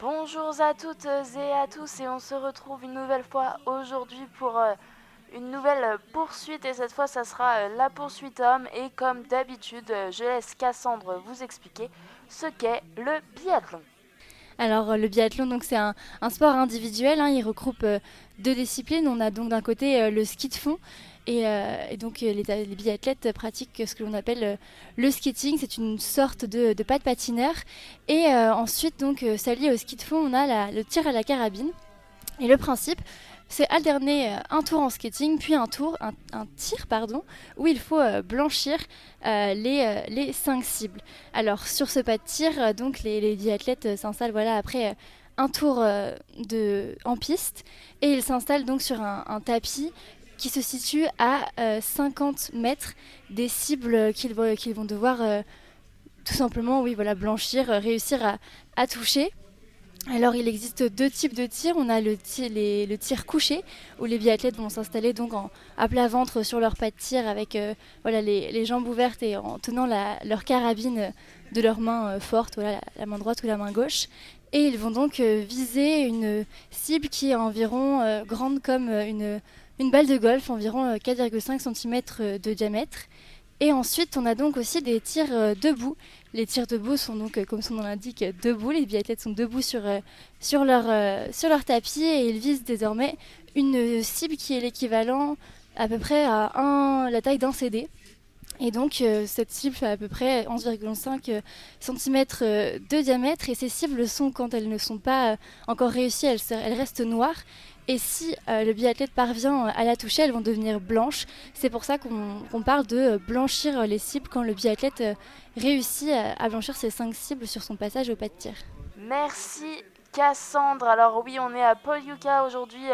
Bonjour à toutes et à tous et on se retrouve une nouvelle fois aujourd'hui pour une nouvelle poursuite et cette fois ça sera la poursuite homme et comme d'habitude je laisse Cassandre vous expliquer ce qu'est le biathlon. Alors le biathlon, donc c'est un sport individuel, hein, il regroupe deux disciplines. On a donc d'un côté le ski de fond et donc les biathlètes pratiquent ce que l'on appelle le skating. C'est une sorte de pas de patineur. Et ensuite donc s'allié au ski de fond, on a le tir à la carabine. Et le principe, c'est alterner un tour en skating, puis un tir, pardon, où il faut blanchir les 5 cibles. Alors sur ce pas de tir, donc les biathlètes s'installent voilà, après un tour en piste, et ils s'installent donc sur un tapis qui se situe à 50 mètres des cibles qu'ils vont devoir tout simplement oui, voilà, blanchir, réussir à toucher. Alors il existe deux types de tirs. On a le tir couché où les biathlètes vont s'installer donc à plat ventre sur leur pas de tir avec voilà, les jambes ouvertes et en tenant leur carabine de leurs mains fortes, voilà, la main droite ou la main gauche. Et ils vont donc viser une cible qui est environ grande comme une balle de golf, environ 4,5 cm de diamètre. Et ensuite, on a donc aussi des tirs debout. Les tirs debout sont donc, comme son nom l'indique, debout. Les biathlètes sont debout sur leur tapis et ils visent désormais une cible qui est l'équivalent à peu près à la taille d'un CD. Et donc, cette cible fait à peu près 11,5 cm de diamètre. Et ces cibles sont, quand elles ne sont pas encore réussies, elles restent noires. Et si le biathlète parvient à la toucher, elles vont devenir blanches. C'est pour ça qu'on parle de blanchir les cibles quand le biathlète réussit à blanchir ses 5 cibles sur son passage au pas de tir. Merci Cassandre. Alors oui, on est à Poljuka aujourd'hui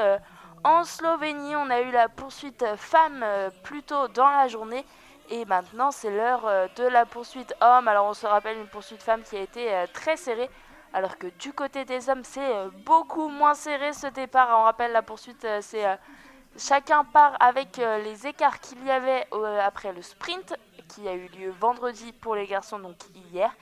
en Slovénie. On a eu la poursuite femme plus tôt dans la journée. Et maintenant, c'est l'heure de la poursuite homme. Alors, on se rappelle une poursuite femme qui a été très serrée. Alors que du côté des hommes, c'est beaucoup moins serré ce départ. On rappelle la poursuite, c'est chacun part avec les écarts qu'il y avait après le sprint qui a eu lieu vendredi pour les garçons, donc hier.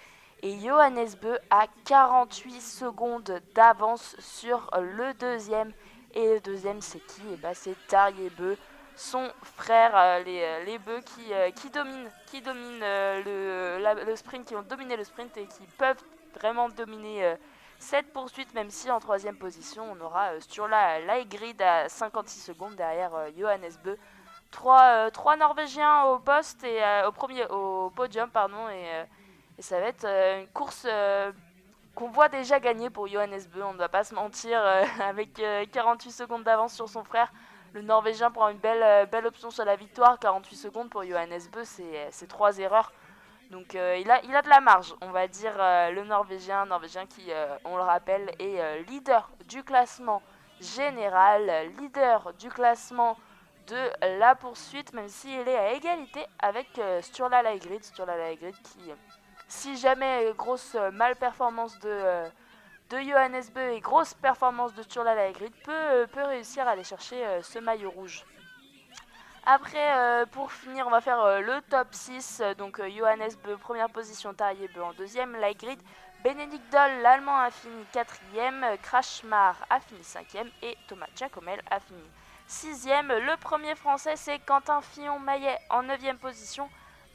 Et Johannes Beu a 48 secondes d'avance sur le deuxième. Et le deuxième, c'est qui? C'est Tarjei Beu, son frère, les Beu qui dominent le sprint, qui ont dominé le sprint et qui peuvent vraiment dominer cette poursuite, même si en troisième position, on aura Sturla Laigrid à 56 secondes derrière Johannes Beu. Trois Norvégiens au poste et au podium, pardon, et ça va être une course qu'on voit déjà gagner pour Johannes Beu, on ne va pas se mentir, avec 48 secondes d'avance sur son frère. Le Norvégien prend une belle option sur la victoire. 48 secondes pour Johannes Beu, c'est 3 erreurs. Donc il a de la marge, on va dire, le Norvégien qui, on le rappelle, est leader du classement général, leader du classement de la poursuite, même s'il est à égalité avec Sturla Laigrid. Sturla Laigrid qui, si jamais grosse malperformance de Johannes Beu et grosse performance de Sturla Laigrid, peut réussir à aller chercher ce maillot rouge. Après, pour finir, on va faire le top 6. Donc, Johannes Beu, première position, Tarjei Beu en deuxième, Laigrid, Benedikt Doll, l'Allemand, a fini quatrième, Krachmar a fini cinquième et Thomas Giacomel a fini sixième. Le premier français, c'est Quentin Fillon-Maillet en neuvième position,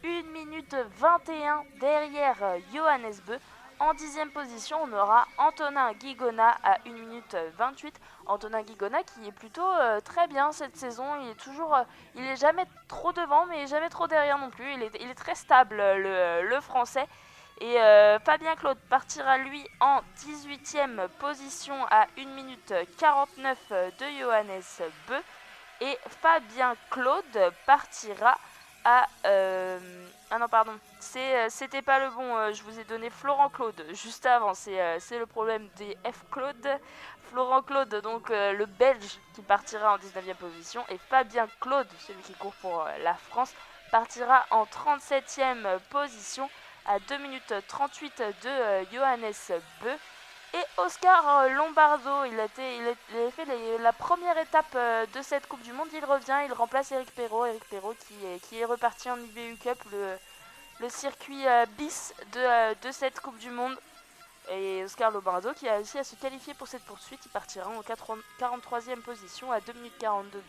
1 minute 21 derrière Johannes Beu. En dixième position, on aura Antonin Guigona à 1 minute 28. Antonin Guigona qui est plutôt très bien cette saison. Il est jamais trop devant, mais jamais trop derrière non plus. Il est très stable, le français. Et Fabien Claude partira lui en 18e position à 1 minute 49 de Johannes Beu. Et Fabien Claude partira à... Ah non, pardon, c'était pas le bon. Je vous ai donné Florent Claude juste avant. C'est le problème des F. Claude. Florent Claude, donc le Belge, qui partira en 19e position. Et Fabien Claude, celui qui court pour la France, partira en 37e position à 2 minutes 38 de Johannes Beu. Et Oscar Lombardo, il a fait la première étape de cette Coupe du Monde. Il revient, il remplace Eric Perrault. Eric Perrault qui est reparti en IBU Cup, le circuit bis de cette Coupe du Monde. et Oscar Lobardo qui a réussi à se qualifier pour cette poursuite. Il partira en 43e position à 2 minutes 42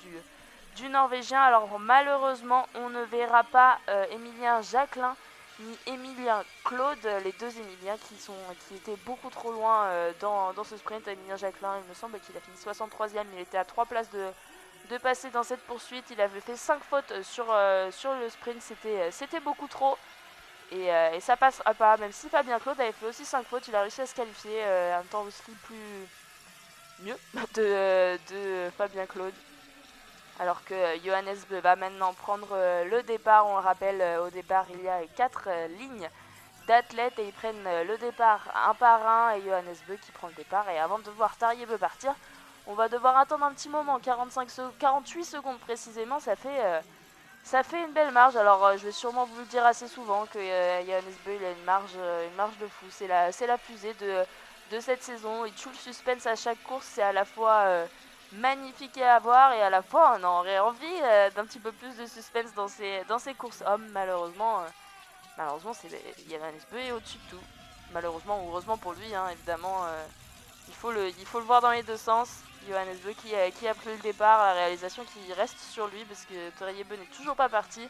du Norvégien. Alors malheureusement, on ne verra pas Emilien Jacquelin ni Emilien Claude, les deux Emiliens qui étaient beaucoup trop loin dans ce sprint. Emilien Jacquelin, il me semble qu'il a fini 63e, il était à 3 places de passer dans cette poursuite. Il avait fait 5 fautes sur le sprint, c'était beaucoup trop. Et ça passera pas, même si Fabien Claude avait fait aussi 5 fautes, il a réussi à se qualifier un temps aussi mieux de Fabien Claude. Alors que Johannes Bö va maintenant prendre le départ. On le rappelle, au départ il y a 4 lignes d'athlètes et ils prennent le départ un par un, et Johannes Bö qui prend le départ. Et avant de voir Tarjei Bø partir, on va devoir attendre un petit moment, 48 secondes précisément. Ça fait une belle marge. Alors je vais sûrement vous le dire assez souvent que Johannes Bö il a une marge de fou. C'est la fusée de cette saison. Il tue le suspense à chaque course. C'est à la fois magnifique à voir et à la fois on aurait envie d'un petit peu plus de suspense dans ces courses hommes. Malheureusement Johannes Bö est au-dessus de tout. Malheureusement ou heureusement pour lui, hein, évidemment. Il faut le voir dans les deux sens. Johannes Bö qui a pris le départ, la réalisation qui reste sur lui parce que Tarjei Bø n'est toujours pas parti.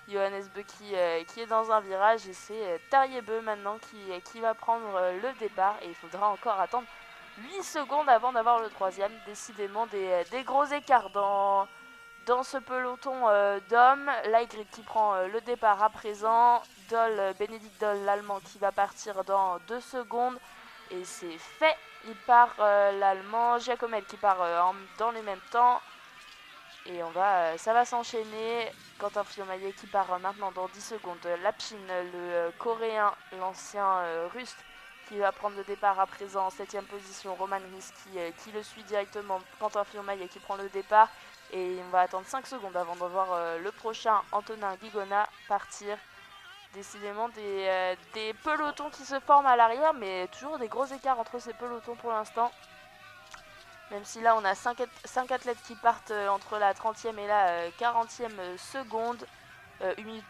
Johannes Bö qui est dans un virage et c'est Tarjei Bø maintenant qui va prendre le départ, et il faudra encore attendre 8 secondes avant d'avoir le troisième. Décidément des gros écarts dans ce peloton d'hommes. Laigrid qui prend le départ à présent. Bénédicte Doll, l'Allemand, qui va partir dans 2 secondes. Et c'est fait. Il part l'Allemand. Giacomel qui part dans les mêmes temps. Et ça va s'enchaîner. Quentin Fillon-Maillet qui part maintenant dans 10 secondes. Lapshin, le Coréen, l'ancien Russe, qui va prendre le départ à présent en 7ème position. Roman Ries qui le suit directement. Quentin Fillon-Maillet qui prend le départ. Et on va attendre 5 secondes avant de voir le prochain Antonin Guigona partir. Décidément des pelotons qui se forment à l'arrière, mais toujours des gros écarts entre ces pelotons pour l'instant. Même si là on a 5 athlètes qui partent entre la 30e et la 40e seconde. 1 minute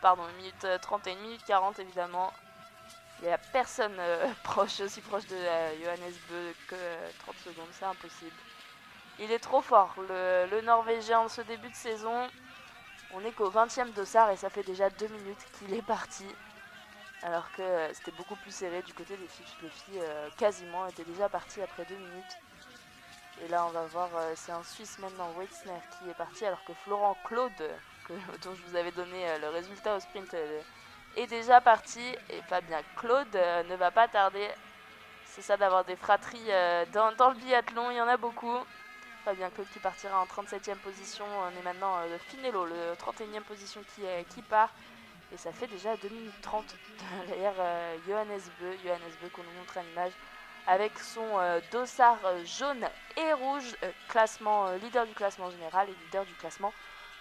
30 et 1 minute 40 évidemment. Il n'y a personne aussi proche de Johannes Bö que 30 secondes, c'est impossible. Il est trop fort, le Norvégien en ce début de saison. On est qu'au 20e dossard et ça fait déjà 2 minutes qu'il est parti. Alors que c'était beaucoup plus serré du côté des filles. Les filles quasiment étaient déjà parties après 2 minutes. Et là on va voir, c'est un Suisse maintenant, Weitzner, qui est parti, alors que Florent Claude, dont je vous avais donné le résultat au sprint, est déjà parti. Et Fabien Claude ne va pas tarder. C'est ça d'avoir des fratries dans le biathlon, il y en a beaucoup. Fabien Claude qui partira en 37e position. On est maintenant le Finello, le 31e position qui part. Et ça fait déjà 2 minutes 30 derrière Johannes Bö qu'on nous montre à l'image avec son dossard jaune et rouge, leader du classement général et leader du classement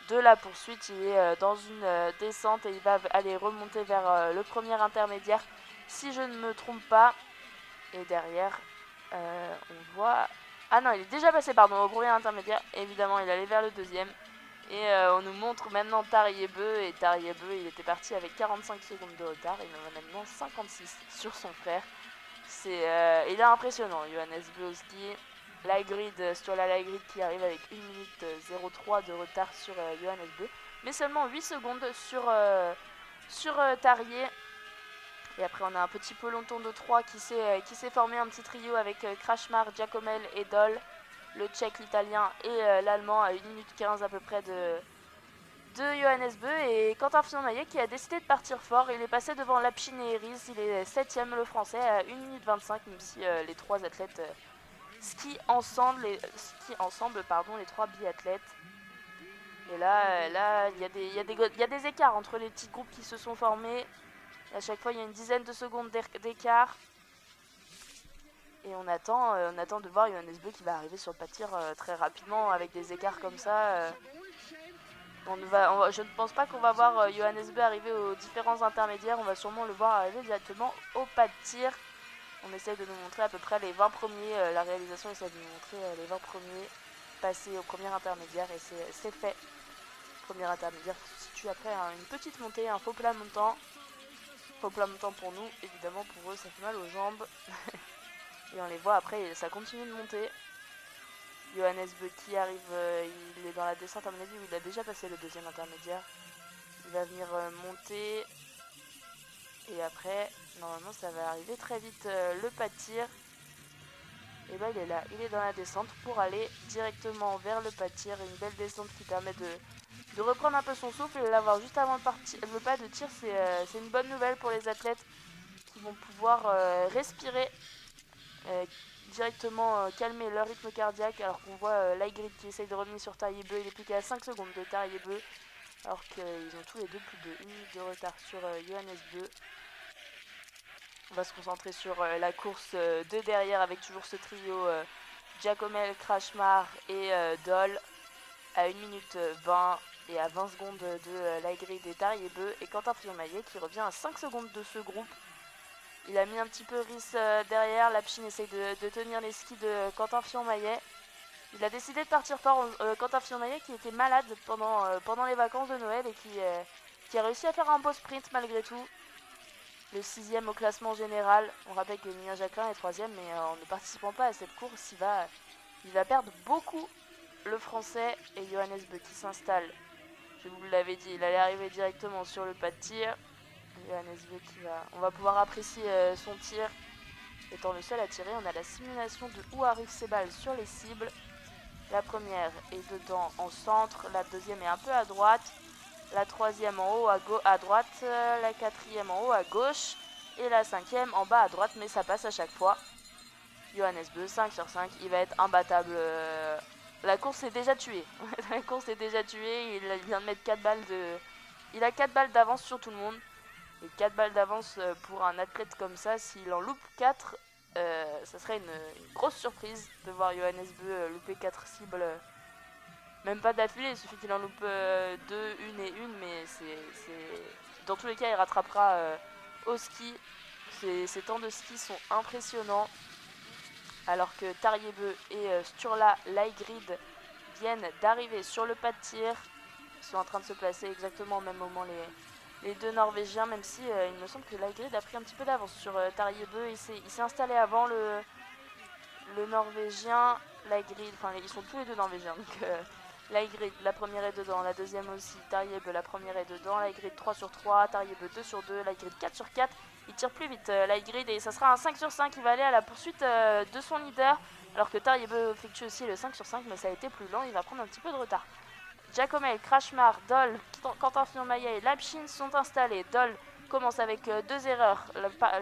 de la poursuite. Il est dans une descente et il va aller remonter vers le premier intermédiaire si je ne me trompe pas. Et derrière on voit... Ah non, il est déjà passé au premier intermédiaire. Évidemment, il allait vers le deuxième. Et on nous montre maintenant Tarjei Bø. Et Tarjei Bø, il était parti avec 45 secondes de retard. Il en a maintenant 56 sur son frère. Il est impressionnant, Johannes Bø au ski. Sur la Laigrid qui arrive avec 1 minute 03 de retard sur Johannes Bø. Mais seulement 8 secondes sur Tarjei. Et après on a un petit peloton de 3 qui s'est formé, un petit trio avec Krachmar, Giacomel et Doll, le tchèque, l'italien et l'allemand à 1 minute 15 à peu près de Johannes Bø. Et Quentin Fillon-Maillet qui a décidé de partir fort. Il est passé devant Lapshin et Ries. Il est 7ème, le français, à 1 minute 25, même si les 3 athlètes skient ensemble, les 3 biathlètes. Et là il y a des écarts entre les petits groupes qui se sont formés. À chaque fois, il y a une dizaine de secondes d'écart. Et on attend de voir Johannes Bø qui va arriver sur le pas de tir très rapidement avec des écarts comme ça. Je ne pense pas qu'on va voir Johannes Bø arriver aux différents intermédiaires. On va sûrement le voir arriver directement au pas de tir. On essaie de nous montrer à peu près les 20 premiers. La réalisation essaie de nous montrer les 20 premiers passer au premier intermédiaire. Et c'est fait. Premier intermédiaire qui se situe après une petite montée, un faux plat montant. Faux plat montant pour nous, évidemment pour eux ça fait mal aux jambes. Et on les voit après, ça continue de monter. Johannes Beu qui arrive, il est dans la descente à mon avis, où il a déjà passé le deuxième intermédiaire. Il va venir monter. Et après, normalement ça va arriver très vite, le pas de tir. Et bah il est là, il est dans la descente pour aller directement vers le pas de tir. Une belle descente qui permet de reprendre un peu son souffle et l'avoir juste avant le pas de tir. C'est une bonne nouvelle pour les athlètes qui vont pouvoir respirer, directement calmer leur rythme cardiaque, alors qu'on voit Laigrid qui essaye de revenir sur Tarier-Beu. Il est plus qu'à 5 secondes de Tarier-Beu, alors qu'ils ont tous les deux plus de 1 minute de retard sur Johannes Beu. On va se concentrer sur la course de derrière avec toujours ce trio Giacomel, Krachmar et Doll à 1 minute 20 et à 20 secondes de Laigrid et Tarier-Beu, et Quentin Fillon-Maillet qui revient à 5 secondes de ce groupe. Il a mis un petit peu Rhys derrière, Lapchine essaye de tenir les skis de Quentin Fillon-Maillet. Il a décidé de partir fort, Quentin Fillon-Maillet qui était malade pendant les vacances de Noël et qui a réussi à faire un beau sprint malgré tout. Le 6ème au classement général. On rappelle que Emilien Jacquelin est 3ème, mais en ne participant pas à cette course, il va perdre beaucoup, le français. Et Johannes Beu qui s'installe, je vous l'avais dit, il allait arriver directement sur le pas de tir. Johannes Beu on va pouvoir apprécier son tir. Étant le seul à tirer, on a la simulation de où arrivent ses balles sur les cibles. La première est dedans en centre, la deuxième est un peu à droite. La troisième en haut à droite, la quatrième en haut à gauche et la cinquième en bas à droite, mais ça passe à chaque fois. Johannes Beu, 5 sur 5, il va être imbattable. La course est déjà tuée. La course est déjà tuée, il vient de mettre 4 balles Il a 4 balles d'avance sur tout le monde. Et 4 balles d'avance pour un athlète comme ça, s'il en loupe 4, ça serait une grosse surprise de voir Johannes Beu louper 4 cibles. Même pas d'affilée, il suffit qu'il en loupe 2, une et une, mais dans tous les cas, il rattrapera au ski. Ses temps de ski sont impressionnants. Alors que Tarier-Beu et Sturla Laigrid viennent d'arriver sur le pas de tir. Ils sont en train de se placer exactement au même moment, les deux Norvégiens, même si il me semble que Laigrid a pris un petit peu d'avance sur Tarier-Beu. Il s'est installé avant le Norvégien. Laigrid, enfin ils sont tous les deux Norvégiens, donc Laigrid, la première est dedans, la deuxième aussi. Tarier-Beu, la première est dedans. Laigrid 3 sur 3, Tarier-Beu 2 sur 2, Laigrid 4 sur 4. Il tire plus vite, Laigrid, et ça sera un 5 sur 5. Il va aller à la poursuite de son leader, alors que Tarier-Beu effectue aussi le 5 sur 5, mais ça a été plus lent. Il va prendre un petit peu de retard. Giacomel, Krachmar, Doll, Quentin Fillon-Maillet et Lapchine sont installés. Doll commence avec 2 erreurs.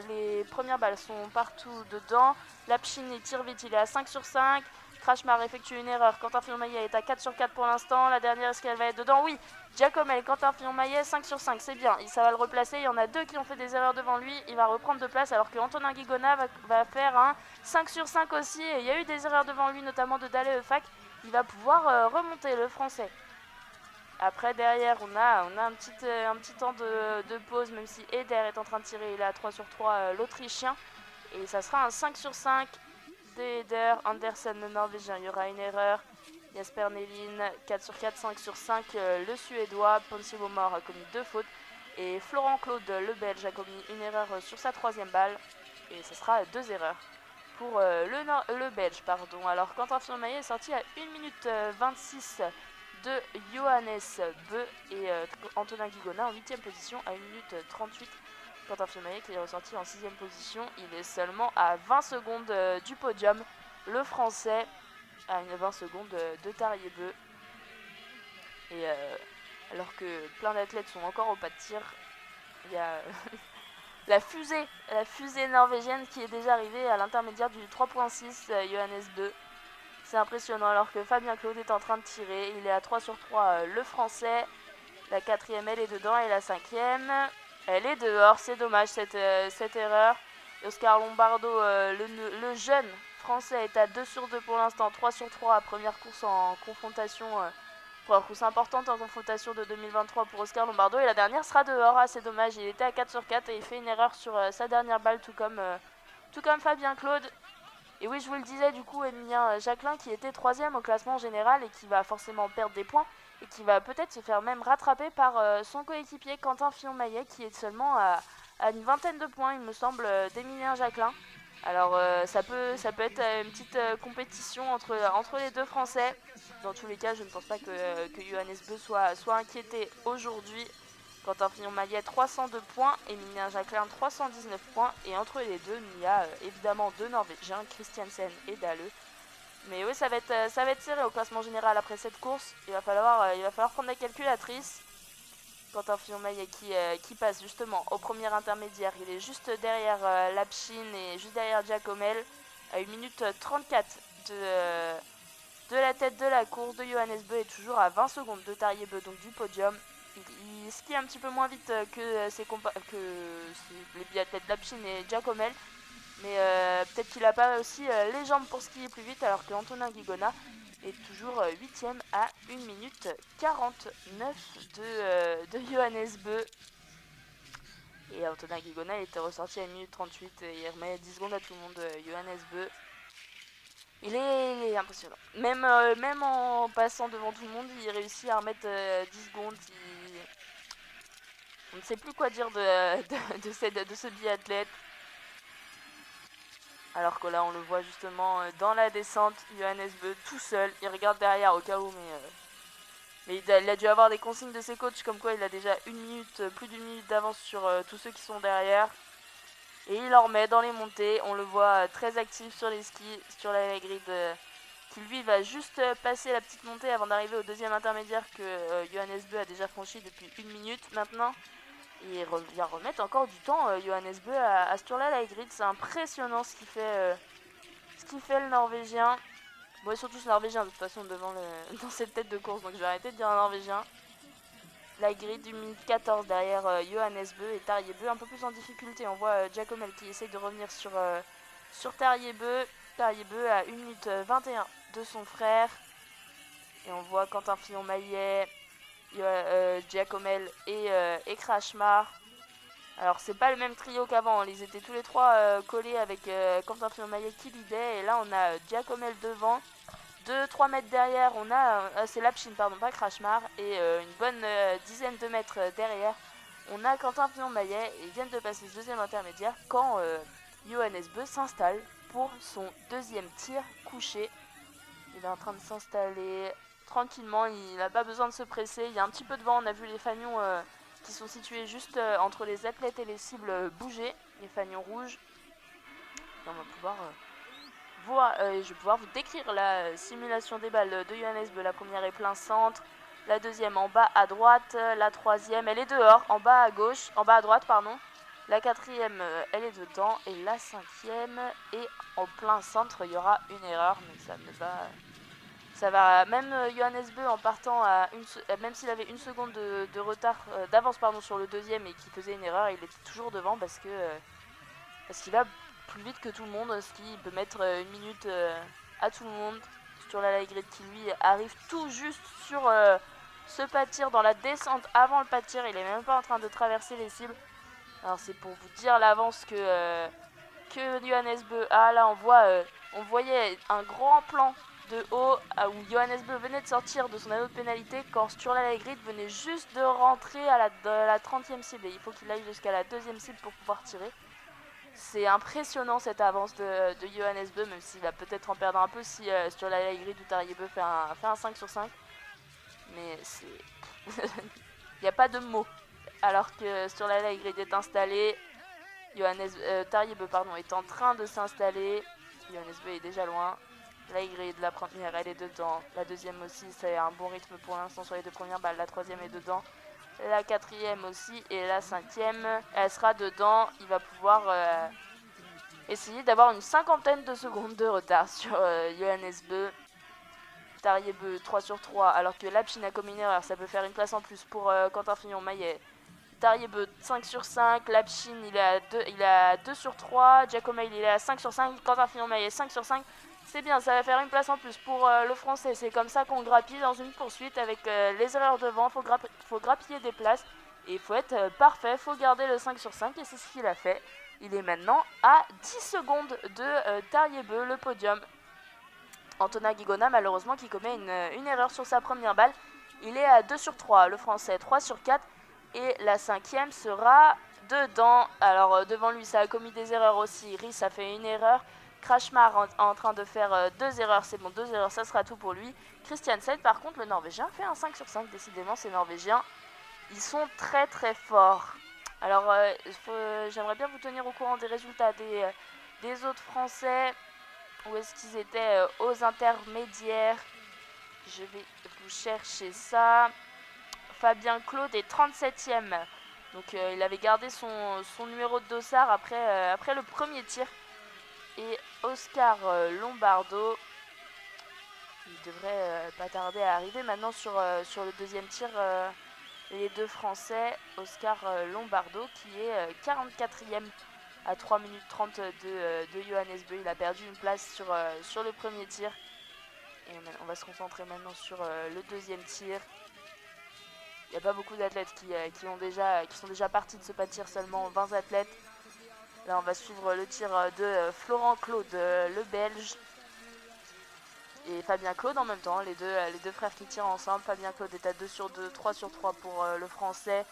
Les premières balles sont partout dedans. Lapchine, il tire vite, il est à 5 sur 5. Krachmar effectue une erreur. Quentin Fillon-Maillet est à 4 sur 4 pour l'instant. La dernière, est-ce qu'elle va être dedans? Oui. Giacomel, Quentin Fillon-Maillet, 5 sur 5, c'est bien. Ça va le replacer. Il y en a 2 qui ont fait des erreurs devant lui. Il va reprendre de place, alors que Antonin Guigona va faire un 5 sur 5 aussi. Et il y a eu des erreurs devant lui, notamment de Dale Eufak. Il va pouvoir remonter, le français. Après, derrière, on a un petit temps de pause, même si Eder est en train de tirer. Il est à 3 sur 3, l'Autrichien. Et ça sera un 5 sur 5 d'Eder. Andersen, le Norvégien, il y aura une erreur. Jasper Nelin, 4 sur 4, 5 sur 5, le Suédois. Ponsi Momor a commis 2 fautes. Et Florent Claude, le Belge, a commis une erreur sur sa 3e balle. Et ça sera 2 erreurs pour le Belge, pardon. Alors, Quentin Fillon-Maillet est sorti à 1 minute 26 de Johannes Beu et Antonin Guigona en 8e position à 1 minute 38. Quentin Fillon-Maillet qui est ressorti en 6e position. Il est seulement à 20 secondes du podium. Le français à 20 secondes de Tarier-Beu. Et alors que plein d'athlètes sont encore au pas de tir, il y a la fusée norvégienne qui est déjà arrivée à l'intermédiaire du 3.6, Johannes Beu. C'est impressionnant, alors que Fabien Claude est en train de tirer. Il est à 3 sur 3, le français. La 4e, elle est dedans, et la 5e, elle est dehors. C'est dommage, cette erreur. Oscar Lombardo, le jeune français, est à 2 sur 2 pour l'instant. 3 sur 3, première course en confrontation. Première course importante en confrontation de 2023 pour Oscar Lombardo. Et la dernière sera dehors, c'est dommage. Il était à 4 sur 4 et il fait une erreur sur sa dernière balle, tout comme Fabien Claude. Et oui, je vous le disais, du coup, Emilien Jacquelin qui était 3ème au classement général et qui va forcément perdre des points et qui va peut-être se faire même rattraper par son coéquipier Quentin Fillon-Maillet qui est seulement à une vingtaine de points, il me semble, d'Emilien Jacquelin. Alors ça peut être une petite compétition entre les deux Français. Dans tous les cas, je ne pense pas que Johannes Beu soit inquiété aujourd'hui. Quentin Fillon-Maillet 302 points, Emilien Jacquelin 319 points. Et entre les deux, il y a évidemment deux Norvégiens, Christiansen et Dahle. Mais oui, ça va être serré au classement général après cette course. Il va falloir prendre la calculatrice. Quentin Fillon-Maillet qui passe justement au premier intermédiaire. Il est juste derrière Lapchin et juste derrière Giacomel à 1 minute 34 de la tête de la course de Johannes Beu et toujours à 20 secondes de Tarjei-Bø, donc du podium. Il skie un petit peu moins vite que les biathlètes Lapchin et Giacomel. Mais peut-être qu'il n'a pas aussi les jambes pour skier plus vite, alors que Antonin Guigona est toujours 8ème à 1 minute 49 de Johannes Beu. Et Antonin Guigona était ressorti à 1 minute 38 et il remet 10 secondes à tout le monde. Johannes Beu, il est impressionnant. Même en passant devant tout le monde, il réussit à remettre 10 secondes. On ne sait plus quoi dire de ce biathlète. Alors que là, on le voit justement dans la descente, Johannes Beu tout seul. Il regarde derrière au cas où, mais il a dû avoir des consignes de ses coachs comme quoi il a déjà plus d'une minute d'avance sur tous ceux qui sont derrière. Et il en remet dans les montées. On le voit très actif sur les skis, sur la grid, qui lui va juste passer la petite montée avant d'arriver au deuxième intermédiaire que Johannes Beu a déjà franchi depuis 1 minute maintenant. Et il vient remettre encore du temps Johannes Beu à Sturla Grid. C'est impressionnant ce qu'il fait le Norvégien. Bon, et surtout ce Norvégien de toute façon dans cette tête de course, donc je vais arrêter de dire un Norvégien. La grille du minute 14 derrière Johannes Beu et Tarjei-Bø un peu plus en difficulté. On voit Giacomel qui essaye de revenir sur Tarjei-Bø. Tarjei-Bø à 1 minute 21 de son frère. Et on voit Quentin Fillon-Maillet, Giacomel et Krachmar. Alors c'est pas le même trio qu'avant, ils étaient tous les trois collés avec Quentin Fillon-Maillet qui lidait. Et là on a Giacomel devant. 2-3 mètres derrière, on a c'est Lapchin, pardon, pas Krachmar, et une bonne dizaine de mètres derrière, on a Quentin Fillon-Maillet, et ils viennent de passer ce deuxième intermédiaire quand Johannes Beu s'installe pour son deuxième tir couché. Il est en train de s'installer tranquillement, il n'a pas besoin de se presser, il y a un petit peu de vent, on a vu les fanions qui sont situés juste entre les athlètes et les cibles bouger, les fanions rouges, et on va pouvoir... je vais pouvoir vous décrire la simulation des balles de Johannes Beu. La première est plein centre, la deuxième en bas à droite, la troisième elle est dehors, en bas à droite pardon. La quatrième elle est dedans et la cinquième est en plein centre. Il y aura une erreur, mais ça va. Même Johannes Beu en partant même s'il avait 1 seconde de retard d'avance sur le deuxième et qu'il faisait une erreur, il était toujours devant parce qu'il va plus vite que tout le monde, ce qui peut mettre 1 minute à tout le monde. Sur la grid qui lui arrive tout juste sur ce pâtir dans la descente avant le pâtir, il est même pas en train de traverser les cibles. Alors c'est pour vous dire l'avance que Johannes Beu a. Là on voyait un grand plan de haut où Johannes Beu venait de sortir de son anneau de pénalité quand Sturla Grid venait juste de rentrer à la 30e cible et il faut qu'il aille jusqu'à la 2e cible pour pouvoir tirer. C'est impressionnant cette avance de Johannes Beu, même s'il va peut-être en perdre un peu si sur la grid ou Tarjei-Bø fait un 5 sur 5. Mais c'est... Il n'y a pas de mots. Alors que sur la grid est installé, Tarjei-Bø est en train de s'installer. Johannes Beu est déjà loin. La grid, la première, elle est dedans. La deuxième aussi, c'est un bon rythme pour l'instant sur les deux premières balles. La troisième est dedans. La quatrième aussi et la cinquième, elle sera dedans. Il va pouvoir essayer d'avoir une 50aine de secondes de retard sur Johannes Beu. Tarjei-Bø 3 sur 3, alors que Lapchin a commis une erreur, ça peut faire une place en plus pour Quentin Fillon-Maillet. Tarjei-Bø 5 sur 5, Lapchin il est à 2 sur 3, Giacomel il est à 5 sur 5, Quentin Fillon-Maillet 5 sur 5. C'est bien, ça va faire une place en plus pour le français. C'est comme ça qu'on grappille dans une poursuite avec les erreurs devant. Faut grappiller des places et il faut être parfait. Faut garder le 5 sur 5 et c'est ce qu'il a fait. Il est maintenant à 10 secondes de Tarjei-Bø, le podium. Antonin Guigona, malheureusement, qui commet une erreur sur sa première balle. Il est à 2 sur 3, le français 3 sur 4. Et la cinquième sera dedans. Alors devant lui ça a commis des erreurs aussi, Rhys a fait une erreur, Krashmar en train de faire 2 erreurs, c'est bon, 2 erreurs ça sera tout pour lui. Christiansen par contre, le Norvégien, fait un 5 sur 5, décidément ces Norvégiens, ils sont très très forts. Alors j'aimerais bien vous tenir au courant des résultats des autres Français, où est-ce qu'ils étaient aux intermédiaires. Je vais vous chercher ça. Fabien Claude est 37ème. Donc il avait gardé son numéro de dossard après le premier tir. Et Oscar Lombardo, il devrait pas tarder à arriver maintenant sur le deuxième tir. Les deux Français, Oscar Lombardo qui est 44ème à 3 minutes 30 de Johannes Beu. Il a perdu une place sur le premier tir. Et on va se concentrer maintenant sur le deuxième tir. Il n'y a pas beaucoup d'athlètes qui sont déjà partis de ce pas de tir, seulement 20 athlètes. Là on va suivre le tir de Florent Claude, le Belge. Et Fabien Claude en même temps, les deux frères qui tirent ensemble. Fabien Claude est à 2 sur 2, 3 sur 3 pour le français.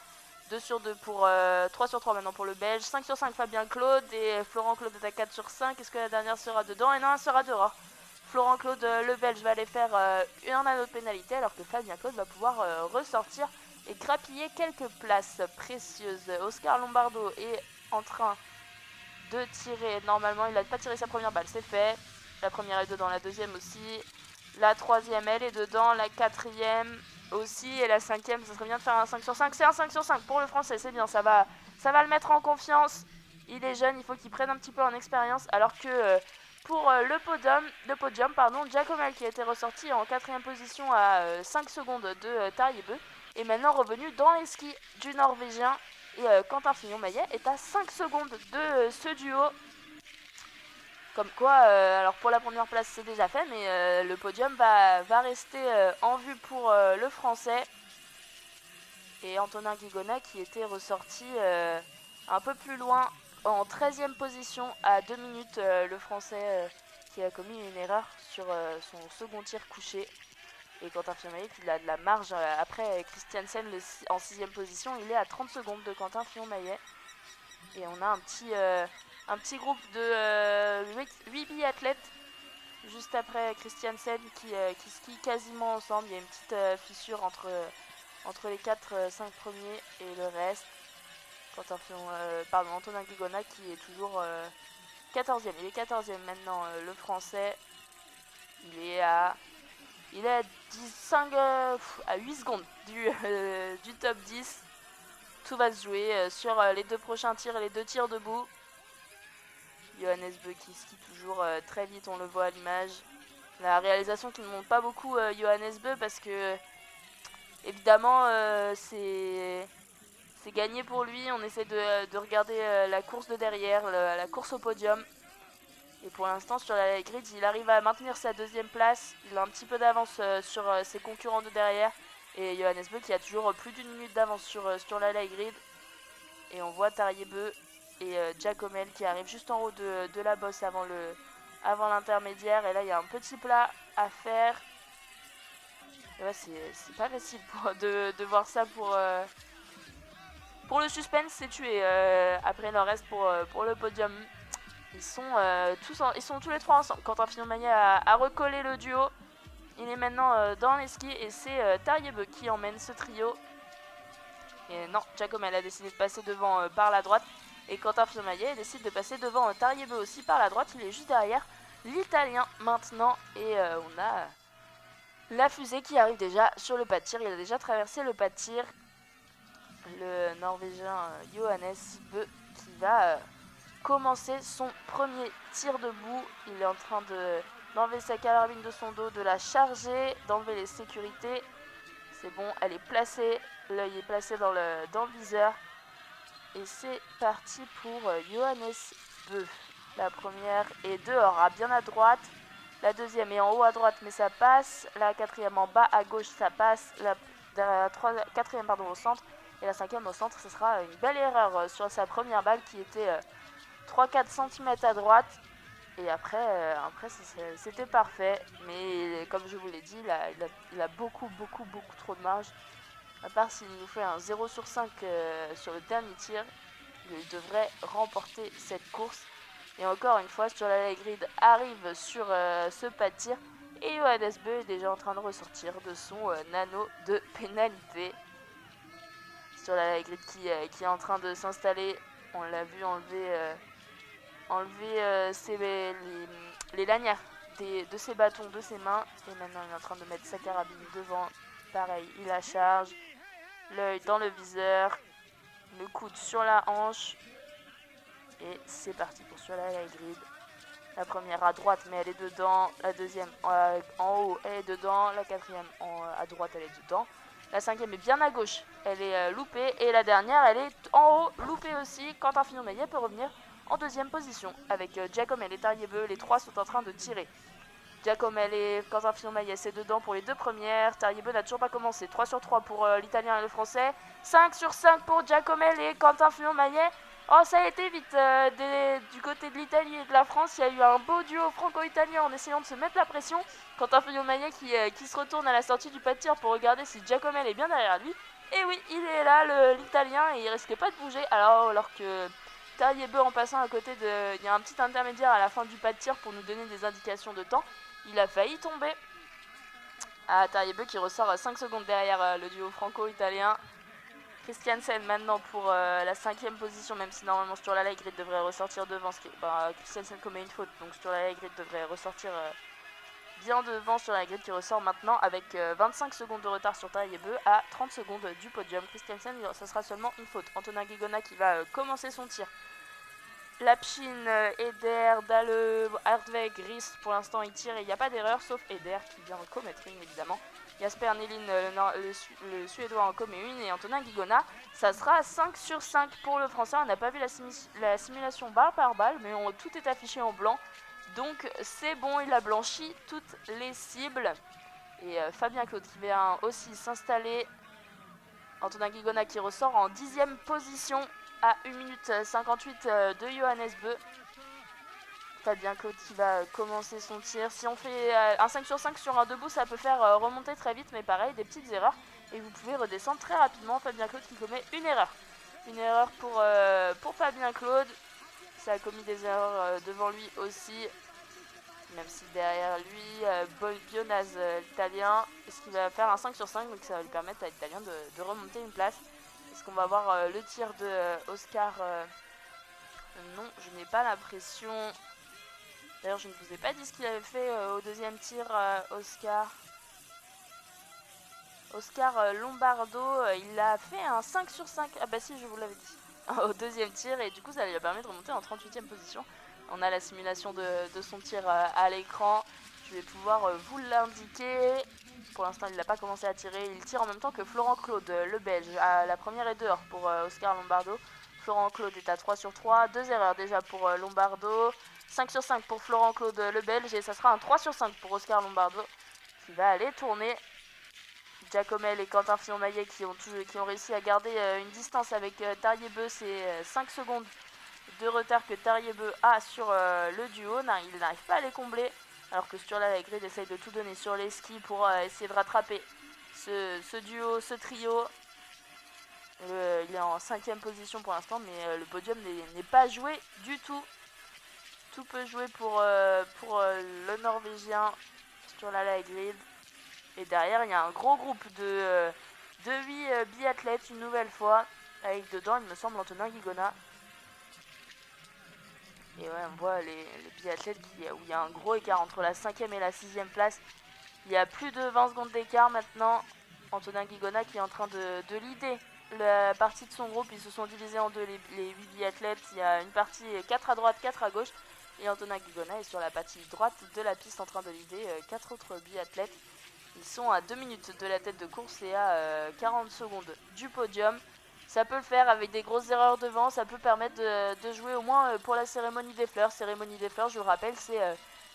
2 sur 2 pour 3 sur 3 maintenant pour le Belge. 5 sur 5 Fabien Claude et Florent Claude est à 4 sur 5. Est-ce que la dernière sera dedans? Et non, elle sera dehors. Florent Claude, le Belge, va aller faire un anneau de pénalité alors que Fabien Claude va pouvoir ressortir et grappiller quelques places précieuses. Oscar Lombardo est en train de tirer. Normalement, il n'a pas tiré sa première balle, c'est fait. La première est dedans, la deuxième aussi. La troisième, elle est dedans. La quatrième aussi. Et la cinquième, ça serait bien de faire un 5 sur 5. C'est un 5 sur 5 pour le français, c'est bien. Ça va le mettre en confiance. Il est jeune, il faut qu'il prenne un petit peu en expérience. Alors que pour le podium, Giacomelli qui a été ressorti en quatrième position à 5 secondes de Tarjei Bø est maintenant revenu dans les skis du Norvégien. Et Quentin Fillon-Maillet est à 5 secondes de ce duo. Comme quoi, alors pour la première place c'est déjà fait, mais le podium va rester en vue pour le français. Et Antonin Guigona qui était ressorti un peu plus loin en 13ème position à 2 minutes, le français qui a commis une erreur sur son second tir couché. Et Quentin Fillon-Maillet qui a de la marge après Christiansen en 6ème position, il est à 30 secondes de Quentin Fillon-Maillet. Et on a un petit groupe de 8 biathlètes juste après Christiansen qui skient quasiment ensemble. Il y a une petite fissure entre les 4-5 premiers et le reste. Antonin Guigona qui est toujours 14ème. Il est 14ème maintenant, le français. Il est à 8 secondes du top 10. Tout va se jouer sur les deux prochains tirs et les deux tirs debout. Johannes Bø qui skie toujours très vite, on le voit à l'image. La réalisation qui ne montre pas beaucoup Johannes Bø parce que évidemment c'est gagné pour lui. On essaie de regarder la course de derrière, la course au podium. Et pour l'instant sur la grid il arrive à maintenir sa deuxième place. Il a un petit peu d'avance sur ses concurrents de derrière. Et Johannes Bø qui a toujours plus d'une minute d'avance sur la grid. Et on voit Tarjei Bø et Giacomelli qui arrive juste en haut de la bosse avant l'intermédiaire. Et là il y a un petit plat à faire. Et ouais, c'est pas facile de voir ça pour le suspense, c'est tué. Après le reste pour le podium. Ils sont tous les trois ensemble. Quentin Fillon-Maillet a recollé le duo. Il est maintenant dans les skis et c'est Tarjei Bø qui emmène ce trio. Et non, Giacomelli a décidé de passer devant par la droite. Et Quentin Fillon-Maillet décide de passer devant Tarjei Bø aussi par la droite. Il est juste derrière l'Italien maintenant. Et on a la fusée qui arrive déjà sur le pas de tir. Il a déjà traversé le pas de tir. Le Norvégien Johannes Bø qui va commencer son premier tir debout. Il est en train d'enlever sa carabine de son dos, de la charger, d'enlever les sécurités. C'est bon, elle est placée. L'œil est placé dans le viseur. Et c'est parti pour Johannes Bø. La première est dehors, bien à droite. La deuxième est en haut à droite, mais ça passe. La quatrième en bas à gauche, ça passe. La quatrième au centre. Et la cinquième au centre, ce sera une belle erreur sur sa première balle qui était 3-4 cm à droite. Et après c'était parfait. Mais comme je vous l'ai dit, il a beaucoup trop de marge. À part s'il nous fait un 0 sur 5 sur le dernier tir. il devrait remporter cette course. Et encore une fois, sur la grid arrive sur ce pas de tir. Et Johannes Beu est déjà en train de ressortir de son nano de pénalité. Sur la grid qui est en train de s'installer. On l'a vu enlever les lanières de ses bâtons de ses mains. Et maintenant, il est en train de mettre sa carabine devant. Pareil, il la charge. L'œil dans le viseur. Le coude sur la hanche. Et c'est parti pour sur la grid. La première à droite, mais elle est dedans. La deuxième en haut, elle est dedans. La quatrième à droite, elle est dedans. La cinquième est bien à gauche, elle est loupée. Et la dernière, elle est en haut, loupée aussi. Quentin Fillon-Maillet peut revenir en deuxième position. Avec Giacomel et Tarjei-Beu, les trois sont en train de tirer. Giacomel et Quentin Fillon-Maillet, c'est dedans pour les deux premières. Tarjei-Beu n'a toujours pas commencé. 3 sur 3 pour l'italien et le français. 5 sur 5 pour Giacomel et Quentin Fillon-Maillet. Oh, ça a été vite du côté de l'Italie et de la France. Il y a eu un beau duo franco-italien en essayant de se mettre la pression. Quentin Fillon-Maillet qui se retourne à la sortie du pas de tir pour regarder si Giacomel est bien derrière lui. Et oui, il est là, l'italien, et il risque pas de bouger. Alors que Tarjei-Beu, en passant à côté de... Il y a un petit intermédiaire à la fin du pas de tir pour nous donner des indications de temps. Il a failli tomber. Tarjei-Beu qui ressort 5 secondes derrière le duo franco-italien. Christiansen maintenant pour la 5ème position, même si normalement Sturla Grid devrait ressortir devant. Christiansen commet une faute, donc Sturla Grid devrait ressortir bien devant Sturla Grid qui ressort maintenant avec 25 secondes de retard sur Tarjei-Beu à 30 secondes du podium. Christiansen, ça sera seulement une faute. Antonin Guigona qui va commencer son tir. Lapchin, Eder, Dalle, Hardweg, Ries, pour l'instant il tire et il n'y a pas d'erreur, sauf Eder qui vient de commettre une évidemment. Jasper Nélin, le Suédois en commet une, et Antonin Guigona, ça sera 5 sur 5 pour le Français. On n'a pas vu la simulation balle par balle, mais tout est affiché en blanc. Donc c'est bon, il a blanchi toutes les cibles. Et Fabien Claude qui vient aussi s'installer. Antonin Guigona qui ressort en 10ème position à 1 minute 58 de Johannes Beu. Fabien Claude qui va commencer son tir. Si on fait un 5 sur 5 sur un debout, ça peut faire remonter très vite, mais pareil, des petites erreurs. Et vous pouvez redescendre très rapidement. Fabien Claude qui commet une erreur. Une erreur pour Fabien Claude. Ça a commis des erreurs devant lui aussi. Même si derrière lui, Bionaz, l'italien, est-ce qu'il va faire un 5 sur 5, donc ça va lui permettre à l'italien de remonter une place. Est-ce qu'on va voir le tir de Oscar Non, je n'ai pas l'impression. D'ailleurs, je ne vous ai pas dit ce qu'il avait fait au deuxième tir, Oscar. Oscar Lombardo, il a fait un 5 sur 5. Ah bah si, je vous l'avais dit. Au deuxième tir, et du coup, ça lui a permis de remonter en 38e position. On a la simulation de son tir à l'écran. Je vais pouvoir vous l'indiquer. Pour l'instant, il n'a pas commencé à tirer. Il tire en même temps que Florent Claude, le Belge. La première est dehors pour Oscar Lombardo. Florent Claude est à 3 sur 3. 2 erreurs déjà pour Lombardo. 5 sur 5 pour Florent Claude, le Belge. Et ça sera un 3 sur 5 pour Oscar Lombardo qui va aller tourner. Giacomel et Quentin Fillon-Maillet qui ont réussi à garder une distance avec Tarjei-Beu. C'est 5 secondes de retard que Tarjei-Beu a sur le duo. Il n'arrive pas à les combler, alors que Sturla Grid essaye de tout donner sur les skis pour essayer de rattraper ce duo, ce trio. Il est en 5ème position pour l'instant, mais le podium n'est pas joué du tout. Tout peut jouer pour le Norvégien Sturla Grid. Et derrière, il y a un gros groupe de 8 biathlètes une nouvelle fois, avec dedans, il me semble, Antonin Guigona. Et ouais, on voit les biathlètes où il y a un gros écart entre la 5ème et la 6ème place. Il y a plus de 20 secondes d'écart maintenant. Antonin Guigona qui est en train de leader la partie de son groupe. Ils se sont divisés en deux, les 8 biathlètes. Il y a une partie 4 à droite, 4 à gauche. Et Antonin Guigona est sur la partie droite de la piste en train de leader 4 autres biathlètes. Ils sont à 2 minutes de la tête de course et à 40 secondes du podium. Ça peut le faire avec des grosses erreurs devant, ça peut permettre de jouer au moins pour la cérémonie des fleurs. Cérémonie des fleurs, je vous le rappelle, c'est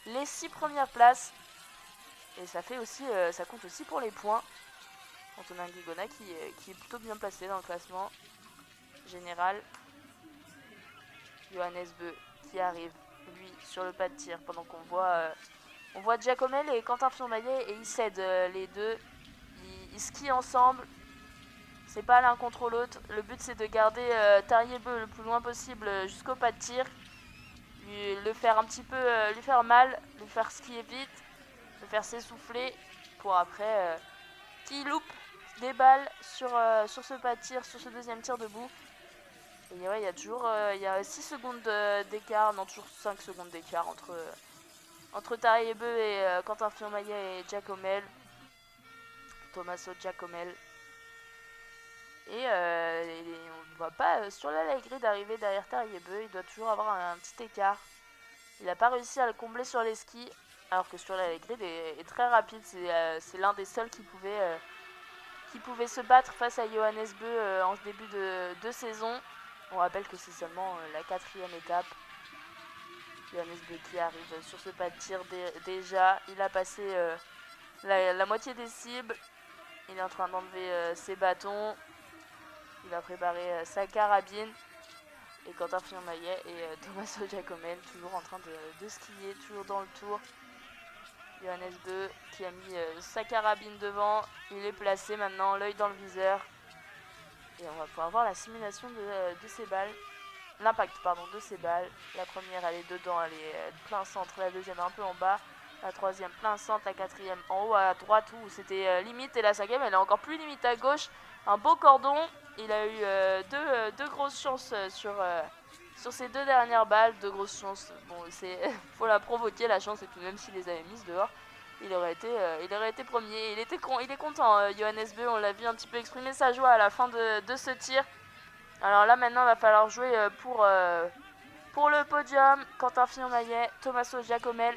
les 6 premières places. Et ça fait aussi, ça compte aussi pour les points. Antonin Guigona qui est plutôt bien placé dans le classement général. Johannes Beu qui arrive, lui, sur le pas de tir pendant qu'on voit Giacomel et Quentin Fillon-Maillet et ils cèdent les deux. Ils skient ensemble. C'est pas l'un contre l'autre. Le but c'est de garder Tariebeu le plus loin possible jusqu'au pas de tir. Le faire un petit peu, lui faire mal, lui faire skier vite, le faire s'essouffler pour après qu'il loupe des balles sur ce pas de tir, sur ce deuxième tir debout. Et ouais, il y a toujours il y a 6 secondes d'écart, non toujours 5 secondes d'écart entre Tariebeu et Quentin Fillon-Maillet et Giacomel. Tommaso Giacomel. Et on ne voit pas sur la ligne d'arriver derrière Tariebeu, il doit toujours avoir un petit écart. Il n'a pas réussi à le combler sur les skis, alors que sur la ligne est très rapide. C'est l'un des seuls qui pouvait se battre face à Johannes Beu en ce début de saison. On rappelle que c'est seulement la 4e étape. Johannes Beu qui arrive sur ce pas de tir déjà. Il a passé la moitié des cibles. Il est en train d'enlever ses bâtons. Il a préparé sa carabine. Et Quentin Fillon-Maillet et Tommaso Giacomel toujours en train de skier, toujours dans le tour. Johannes Beu qui a mis sa carabine devant. Il est placé maintenant, l'œil dans le viseur. Et on va pouvoir voir la simulation de ses balles. L'impact, de ses balles. La première, elle est dedans, elle est plein centre. La deuxième, un peu en bas. La troisième, plein centre. La quatrième, en haut à droite, où c'était limite. Et la cinquième, elle est encore plus limite à gauche. Un beau cordon. Il a eu deux grosses chances sur ces 2 dernières balles. 2 grosses chances. Bon, faut la provoquer, la chance. Et puis même s'il les avait mises dehors, il aurait été premier. Il est content, Johannes Beu. On l'a vu un petit peu exprimer sa joie à la fin de ce tir. Alors là, maintenant, il va falloir jouer pour le podium. Quentin Fillon-Maillet, Tommaso Giacomel.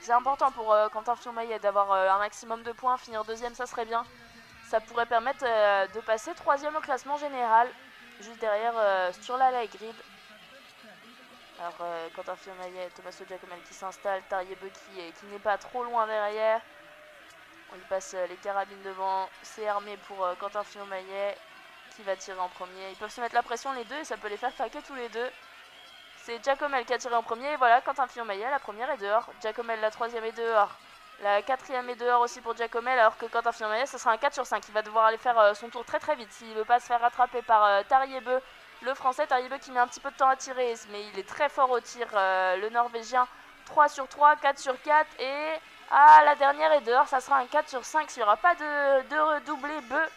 C'est important pour Quentin Fillon-Maillet d'avoir un maximum de points. Finir deuxième, ça serait bien. Ça pourrait permettre de passer 3e au classement général, juste derrière sur la light grid. Alors Quentin Fillon-Maillet, Tommaso Giacomel qui s'installe, Tariebeu qui n'est pas trop loin derrière. On lui passe les carabines devant, c'est armé pour Quentin Fillon-Maillet qui va tirer en premier. Ils peuvent se mettre la pression les deux et ça peut les faire craquer tous les deux. C'est Giacomel qui a tiré en premier et voilà, Quentin Fillon-Maillet, la première est dehors. Giacomel, la 3e est dehors. La 4e est dehors aussi pour Giacomel, alors que Quentin Fillon-Maillet, ce sera un 4 sur 5. Il va devoir aller faire son tour très très vite s'il ne veut pas se faire rattraper par Tariebeu, le français. Tariebeu qui met un petit peu de temps à tirer, mais il est très fort au tir, le norvégien. 3 sur 3, 4 sur 4 et la dernière est dehors, ça sera un 4 sur 5. S'il n'y aura pas de redoublé Beu,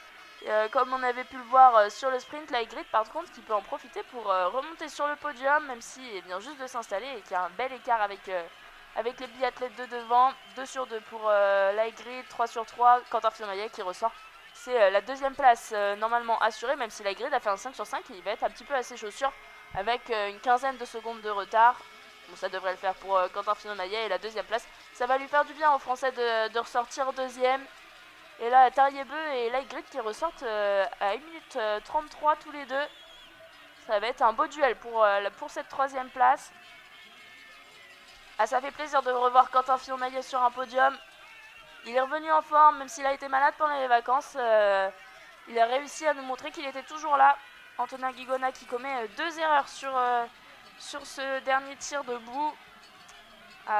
comme on avait pu le voir sur le sprint. La Grid par contre qui peut en profiter pour remonter sur le podium, même s'il vient juste de s'installer et qu'il y a un bel écart avec les biathlètes de devant. 2 sur 2 pour la Grid, 3 sur 3. Quentin Fillon-Maillet qui ressort. C'est la 2e place normalement assurée, même si la Grid a fait un 5 sur 5 et il va être un petit peu à ses chaussures avec une quinzaine de secondes de retard. Bon, ça devrait le faire pour Quentin Fillon-Maillet et la 2e place. Ça va lui faire du bien aux Français de ressortir 2e. Et là, Tariebeu et Light Grid qui ressortent à 1 minute 33 tous les deux. Ça va être un beau duel pour cette 3e place. Ça fait plaisir de revoir Quentin Fillon-Maillet sur un podium. Il est revenu en forme, même s'il a été malade pendant les vacances. Il a réussi à nous montrer qu'il était toujours là. Antonin Guigona qui commet 2 erreurs sur ce dernier tir debout.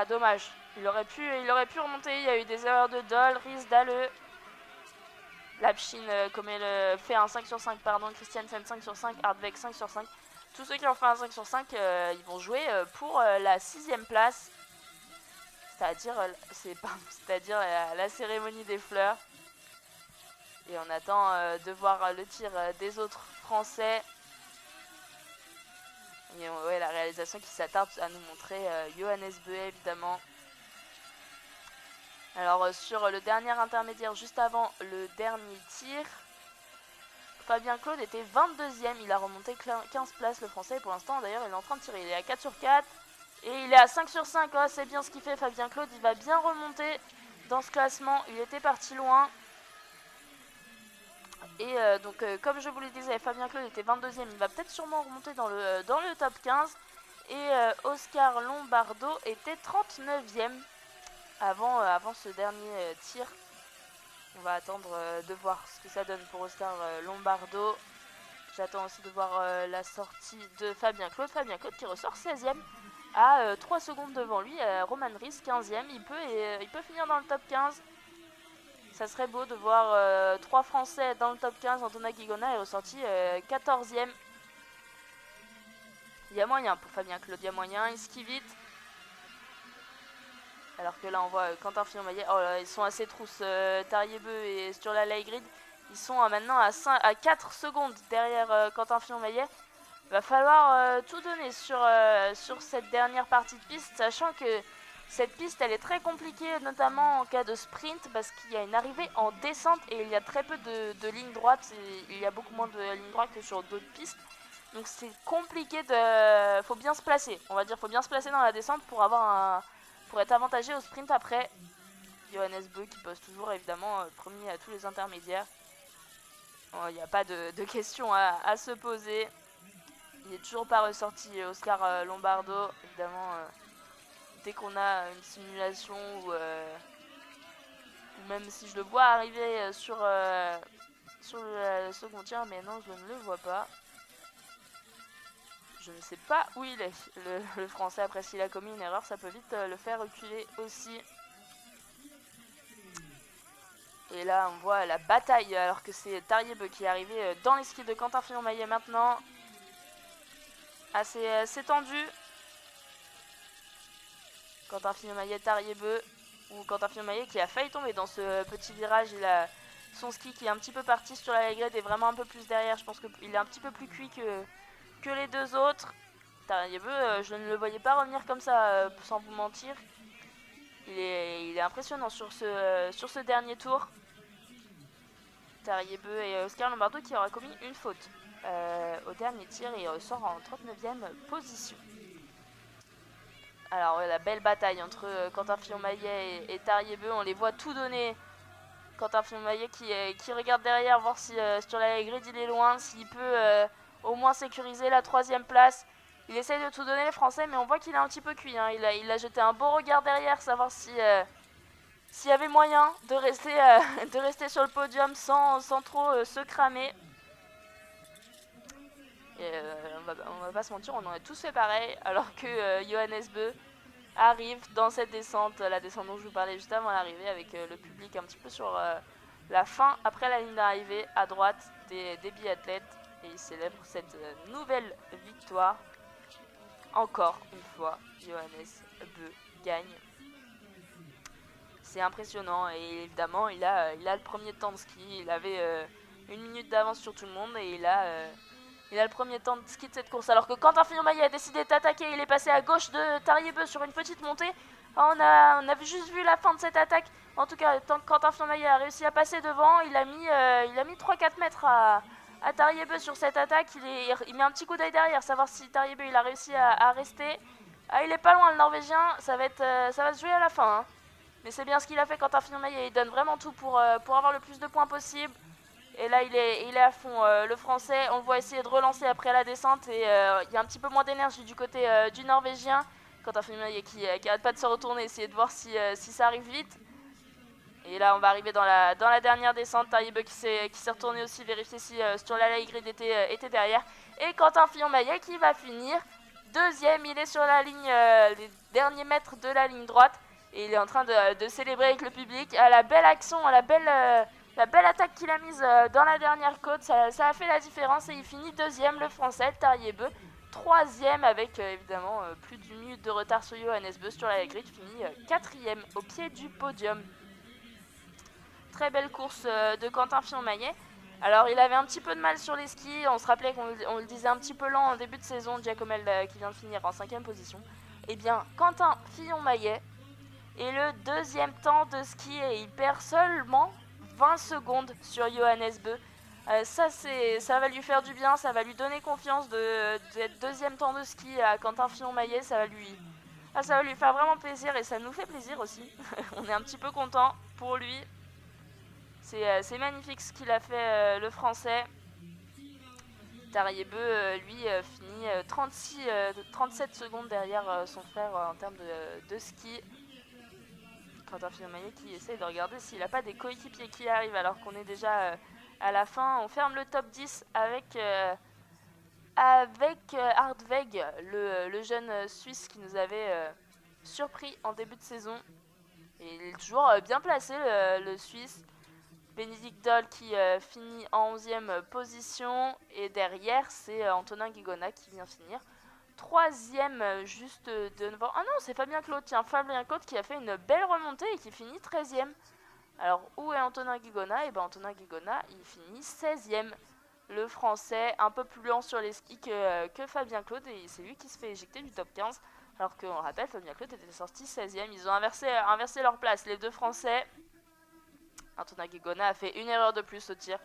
Dommage. Il aurait pu remonter. Il y a eu des erreurs de Doll, Ries, Dalleux. Lapchine fait un 5 sur 5, Christiansen 5 sur 5, Hardbeck 5 sur 5. Tous ceux qui ont fait un 5 sur 5, ils vont jouer pour la 6e place. C'est-à-dire la cérémonie des fleurs. Et on attend de voir le tir des autres Français. Et ouais, la réalisation qui s'attarde à nous montrer Johannes Beu évidemment. Alors sur le dernier intermédiaire, juste avant le dernier tir, Fabien Claude était 22e, il a remonté 15 places le français et pour l'instant d'ailleurs il est en train de tirer, il est à 4 sur 4 et il est à 5 sur 5, c'est bien ce qu'il fait Fabien Claude, il va bien remonter dans ce classement, il était parti loin. Et donc comme je vous le disais, Fabien Claude était 22e, il va peut-être sûrement remonter dans le top 15 et Oscar Lombardo était 39e. Avant ce dernier tir. On va attendre de voir ce que ça donne pour Oscar Lombardo. J'attends aussi de voir la sortie de Fabien Claude. Fabien Claude qui ressort 16e à 3 secondes devant lui. Roman Ries 15e. Il peut finir dans le top 15. Ça serait beau de voir 3 Français dans le top 15. Antonin Guigona est ressorti 14e. Il y a moyen pour Fabien Claude, il y a moyen, il skie vite. Alors que là on voit Quentin Fillon-Maillet, oh là, ils sont assez trousses, Tariebeu et Sturla Leigrid. Ils sont maintenant à 4 secondes derrière Quentin Fillon-Maillet. Il va falloir tout donner sur cette dernière partie de piste, sachant que cette piste elle est très compliquée, notamment en cas de sprint, parce qu'il y a une arrivée en descente et il y a très peu de lignes droites. Il y a beaucoup moins de lignes droites que sur d'autres pistes. Donc c'est compliqué faut bien se placer, on va dire, faut bien se placer dans la descente pour être avantagé au sprint après. Johannes Beu qui pose toujours évidemment premier à tous les intermédiaires. Il n'y a pas de questions à se poser. Il n'est toujours pas ressorti Oscar Lombardo, évidemment. Dès qu'on a une simulation ou même si je le vois arriver sur le second tir, mais non, je ne le vois pas. Je ne sais pas où il est, le français. Après, s'il a commis une erreur, ça peut vite le faire reculer aussi. Et là, on voit la bataille, alors que c'est Tariebeu qui est arrivé dans les skis de Quentin Fillon-Maillet maintenant. Assez tendu. Quentin Fillon-Maillet, Tariebeu, ou Quentin Fillon-Maillet qui a failli tomber dans ce petit virage. Il a son ski qui est un petit peu parti sur la Leigrid et vraiment un peu plus derrière. Je pense qu'il est un petit peu plus cuit que les deux autres. Tariebeu, je ne le voyais pas revenir comme ça, sans vous mentir. Il est impressionnant sur ce dernier tour. Tariebeu et Oscar Lombardo qui aura commis une faute au dernier tir et ressort en 39e position. Alors la belle bataille entre Quentin Fillon-Maillet et Tariebeu, on les voit tout donner. Quentin Fillon-Maillet qui regarde derrière voir si sur la grid il est loin, s'il peut au moins sécuriser la 3e place. Il essaye de tout donner les Français, mais on voit qu'il est un petit peu cuit. Hein. Il a jeté un beau regard derrière, savoir s'il y avait moyen de rester sur le podium sans trop se cramer. Et, on va pas se mentir, on aurait tous fait pareil, alors que Johannes Beu arrive dans cette descente, la descente dont je vous parlais juste avant l'arrivée, avec le public un petit peu sur la fin, après la ligne d'arrivée, à droite des biathlètes. Et il célèbre cette nouvelle victoire. Encore une fois, Johannes Beu gagne. C'est impressionnant et évidemment il a le premier temps de ski. Il avait 1 minute d'avance sur tout le monde et il a le premier temps de ski de cette course. Alors que Quentin Fillon-Maillet a décidé d'attaquer, il est passé à gauche de Tariebeu sur une petite montée. On a juste vu la fin de cette attaque. En tout cas, Quentin Fillon-Maillet a réussi à passer devant. Il a mis 3-4 mètres à Tariebeu sur cette attaque. Il met un petit coup d'œil derrière, savoir si Tariebeu il a réussi à rester. Ah, il est pas loin le Norvégien, ça va se jouer à la fin. Hein. Mais c'est bien ce qu'il a fait Quentin Fillon-Maillet, il donne vraiment tout pour avoir le plus de points possible. Et là il est à fond, le français, on le voit essayer de relancer après la descente et il y a un petit peu moins d'énergie du côté du Norvégien. Quentin Fillon-Maillet qui arrête pas de se retourner, essayer de voir si ça arrive vite. Et là on va arriver dans la dernière descente, Tariebeu qui s'est retourné aussi, vérifier si Sturla Leigrid était derrière. Et Quentin Fillon-Maillet qui va finir deuxième, il est sur la ligne, les derniers mètres de la ligne droite. Et il est en train de célébrer avec le public. La belle action, la belle attaque qu'il a mise dans la dernière côte, ça a fait la différence. Et il finit deuxième, le français, Tariebeu. Troisième avec évidemment plus d'une minute de retard sur Johannes Beu. Sur la grille, finit quatrième au pied du podium. Très belle course de Quentin Fillon-Maillet. Alors il avait un petit peu de mal sur les skis. On se rappelait qu'on le disait un petit peu lent en début de saison. Giacomel qui vient de finir en 5e position. Eh bien, Quentin Fillon-Maillet. Et le deuxième temps de ski, et il perd seulement 20 secondes sur Johannes Beu. Ça va lui faire du bien, ça va lui donner confiance d'être deuxième temps de ski à Quentin Fillon-Maillet. Ça va lui faire vraiment plaisir et ça nous fait plaisir aussi. On est un petit peu content pour lui. C'est magnifique ce qu'il a fait le français. Tariebeu, lui, finit 37 secondes derrière son frère en termes de ski. Quentin Fillon-Maillet qui essaie de regarder s'il n'a pas des coéquipiers qui arrivent alors qu'on est déjà à la fin. On ferme le top 10 avec Hartweg, le jeune Suisse qui nous avait surpris en début de saison. Et il est toujours bien placé, le Suisse. Bénédicte Doll qui finit en 11e position. Et derrière, c'est Antonin Guigona qui vient finir 3e juste devant. Ah non, c'est Fabien Claude. Tiens, Fabien Claude qui a fait une belle remontée et qui finit 13e. Alors, où est Antonin Guigona? Et ben Antonin Guigona, il finit 16e. Le français, un peu plus lent sur les skis que Fabien Claude, et c'est lui qui se fait éjecter du top 15. Alors qu'on rappelle, Fabien Claude était sorti 16e. Ils ont inversé leur place, les deux français. Antonin Guigona a fait une erreur de plus au tir.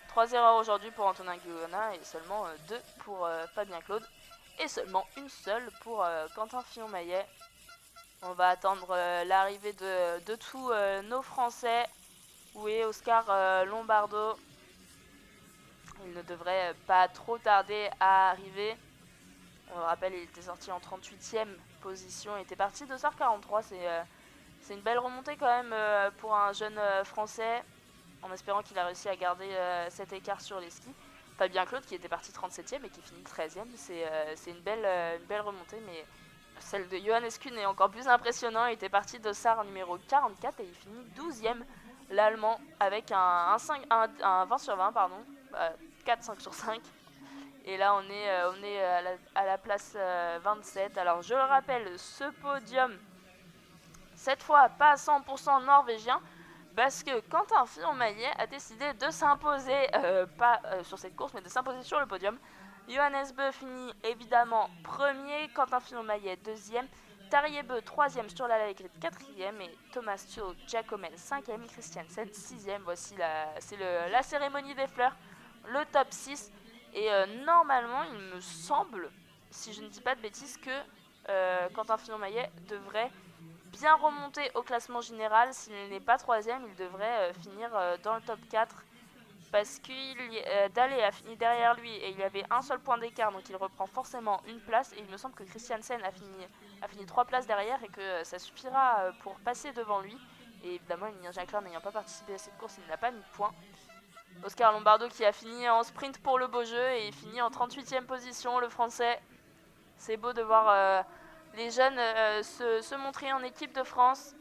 3 erreurs aujourd'hui pour Antonin Guigona et seulement 2 pour Fabien Claude. Et seulement une seule pour Quentin Fillon-Maillet. On va attendre l'arrivée de tous nos Français. Où est Oscar Lombardo? Il ne devrait pas trop tarder à arriver. On le rappelle, il était sorti en 38e position. Il était parti de 2h43. C'est une belle remontée quand même pour un jeune français. En espérant qu'il a réussi à garder cet écart sur les skis. Fabien Claude qui était parti 37e et qui finit 13e. C'est une belle remontée. Mais celle de Johannes Kuhn est encore plus impressionnante. Il était parti de SAR numéro 44 et il finit 12e. L'Allemand avec un 20 sur 20, pardon. 4-5 sur 5. Et là, on est à la place 27. Alors, je le rappelle, ce podium, cette fois, pas à 100% norvégien, parce que Quentin Fillon-Maillet a décidé de s'imposer, pas sur cette course, mais de s'imposer sur le podium. Johannes Bö finit évidemment premier, Quentin Fillon-Maillet deuxième, Tarjei Bø 3e, Sturla Lægreid 4e et Thomas Tuul Jacomel 5e, Christiansen 6e. Voici c'est la cérémonie des fleurs, le top 6. Et normalement, il me semble, si je ne dis pas de bêtises, que Quentin Fillon-Maillet devrait bien remonter au classement général. S'il n'est pas 3e, il devrait finir dans le top 4. Parce que Dallé a fini derrière lui et il y avait un seul point d'écart, donc il reprend forcément une place. Et il me semble que Christiansen a fini 3 places derrière et que ça suffira pour passer devant lui. Et évidemment, Emilien Jacquelin n'ayant pas participé à cette course, il n'a pas mis de points. Oscar Lombardo qui a fini en sprint pour le beau jeu et il finit en 38e position, le français. C'est beau de voir les jeunes se montrer en équipe de France.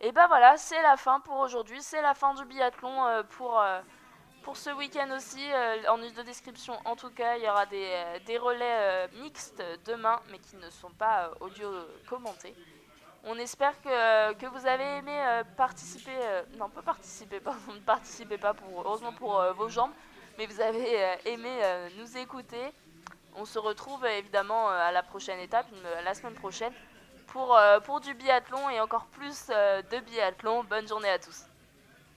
Et ben voilà, c'est la fin pour aujourd'hui, c'est la fin du biathlon pour ce week-end aussi. En liste de description en tout cas, il y aura des relais mixtes demain, mais qui ne sont pas audio commentés. On espère que vous avez aimé participer, non pas participer, pardon, ne participez pas heureusement pour vos jambes, mais vous avez aimé nous écouter. On se retrouve évidemment à la prochaine étape, la semaine prochaine, pour du biathlon et encore plus de biathlon. Bonne journée à tous.